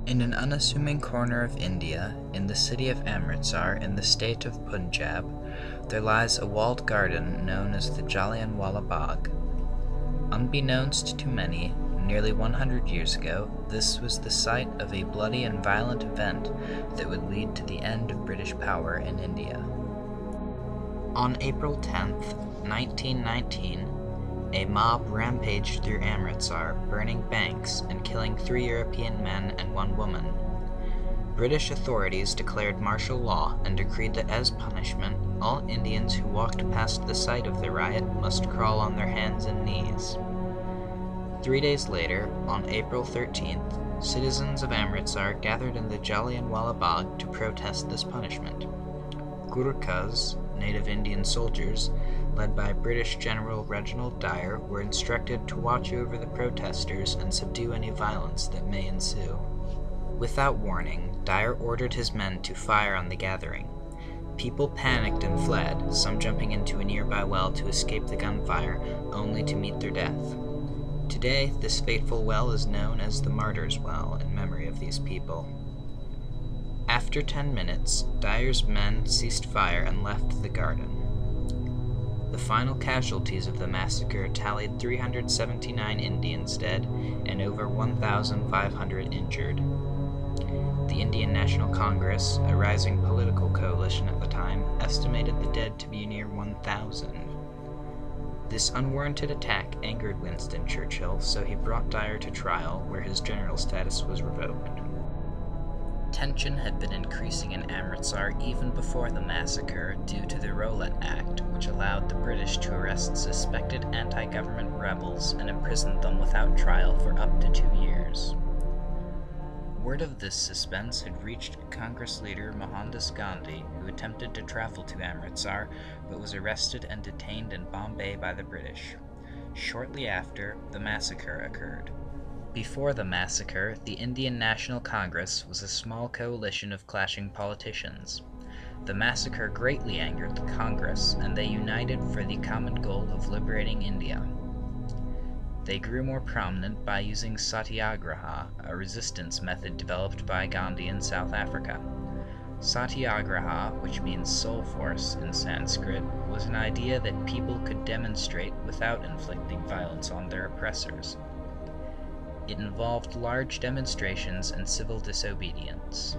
In an unassuming corner of India, in the city of Amritsar in the state of Punjab, there lies a walled garden known as the Jallianwala Bagh. Unbeknownst to many, nearly 100 years ago, this was the site of a bloody and violent event that would lead to the end of British power in India. On April 10th, 1919, a mob rampaged through Amritsar, burning banks and killing 3 European men and 1 woman. British authorities declared martial law and decreed that as punishment, all Indians who walked past the site of the riot must crawl on their hands and knees. 3 days later, on April 13th, citizens of Amritsar gathered in the Jallianwala Bagh to protest this punishment. Gurkhas, native Indian soldiers, led by British General Reginald Dyer, were instructed to watch over the protesters and subdue any violence that may ensue. Without warning, Dyer ordered his men to fire on the gathering. People panicked and fled, some jumping into a nearby well to escape the gunfire, only to meet their death. Today, this fateful well is known as the Martyrs' Well in memory of these people. After 10 minutes, Dyer's men ceased fire and left the garden. The final casualties of the massacre tallied 379 Indians dead and over 1,500 injured. The Indian National Congress, a rising political coalition at the time, estimated the dead to be near 1,000. This unwarranted attack angered Winston Churchill, so he brought Dyer to trial, where his general status was revoked. Tension had been increasing in Amritsar even before the massacre due to the Rowlatt Act, which allowed the British to arrest suspected anti-government rebels and imprison them without trial for up to 2 years. Word of this suspense had reached Congress leader Mohandas Gandhi, who attempted to travel to Amritsar but was arrested and detained in Bombay by the British. Shortly after, the massacre occurred. Before the massacre, the Indian National Congress was a small coalition of clashing politicians. The massacre greatly angered the Congress, and they united for the common goal of liberating India. They grew more prominent by using satyagraha, a resistance method developed by Gandhi in South Africa. Satyagraha, which means soul force in Sanskrit, was an idea that people could demonstrate without inflicting violence on their oppressors. It involved large demonstrations and civil disobedience.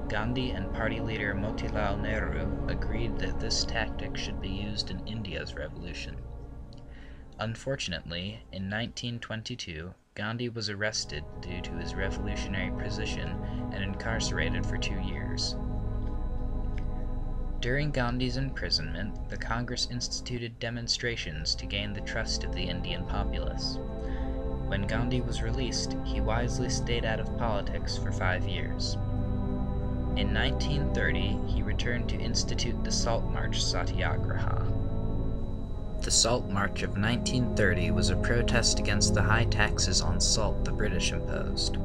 Gandhi and party leader Motilal Nehru agreed that this tactic should be used in India's revolution. Unfortunately, in 1922, Gandhi was arrested due to his revolutionary position and incarcerated for 2 years. During Gandhi's imprisonment, the Congress instituted demonstrations to gain the trust of the Indian populace. When Gandhi was released, he wisely stayed out of politics for 5 years. In 1930, he returned to institute the Salt March Satyagraha. The Salt March of 1930 was a protest against the high taxes on salt the British imposed.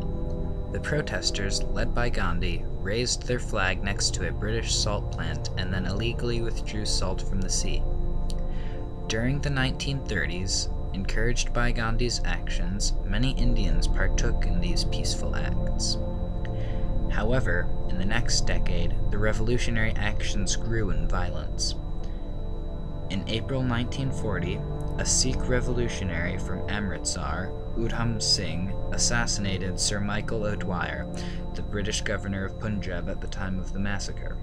The protesters, led by Gandhi, raised their flag next to a British salt plant and then illegally withdrew salt from the sea. During the 1930s, encouraged by Gandhi's actions, many Indians partook in these peaceful acts. However, in the next decade, the revolutionary actions grew in violence. In April 1940, a Sikh revolutionary from Amritsar, Udham Singh, assassinated Sir Michael O'Dwyer, the British governor of Punjab at the time of the massacre.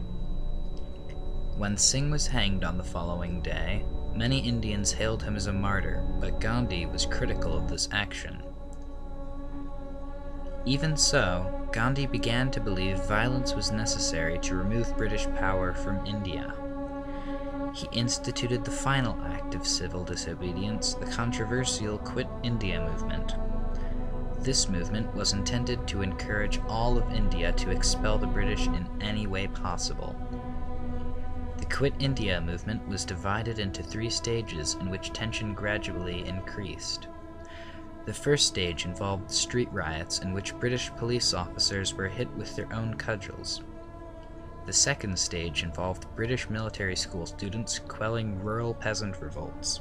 When Singh was hanged on the following day, many Indians hailed him as a martyr, but Gandhi was critical of this action. Even so, Gandhi began to believe violence was necessary to remove British power from India. He instituted the final act of civil disobedience, the controversial Quit India movement. This movement was intended to encourage all of India to expel the British in any way possible. The Quit India movement was divided into 3 stages in which tension gradually increased. The first stage involved street riots in which British police officers were hit with their own cudgels. The second stage involved British military school students quelling rural peasant revolts.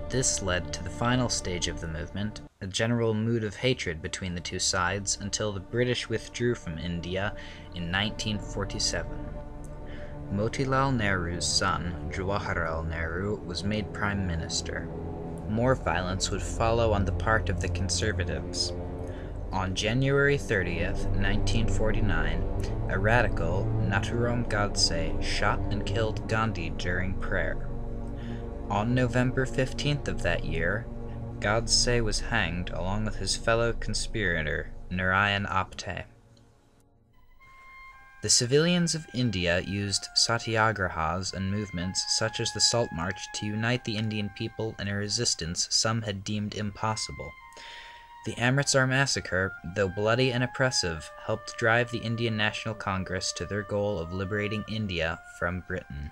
This led to the final stage of the movement, a general mood of hatred between the two sides until the British withdrew from India in 1947. Motilal Nehru's son, Jawaharlal Nehru, was made Prime Minister. More violence would follow on the part of the conservatives. On January 30th, 1949, a radical, Nathuram Godse, shot and killed Gandhi during prayer. On November 15th of that year, Godse was hanged along with his fellow conspirator, Narayan Apte. The civilians of India used satyagrahas and movements such as the Salt March to unite the Indian people in a resistance some had deemed impossible. The Amritsar Massacre, though bloody and oppressive, helped drive the Indian National Congress to their goal of liberating India from Britain.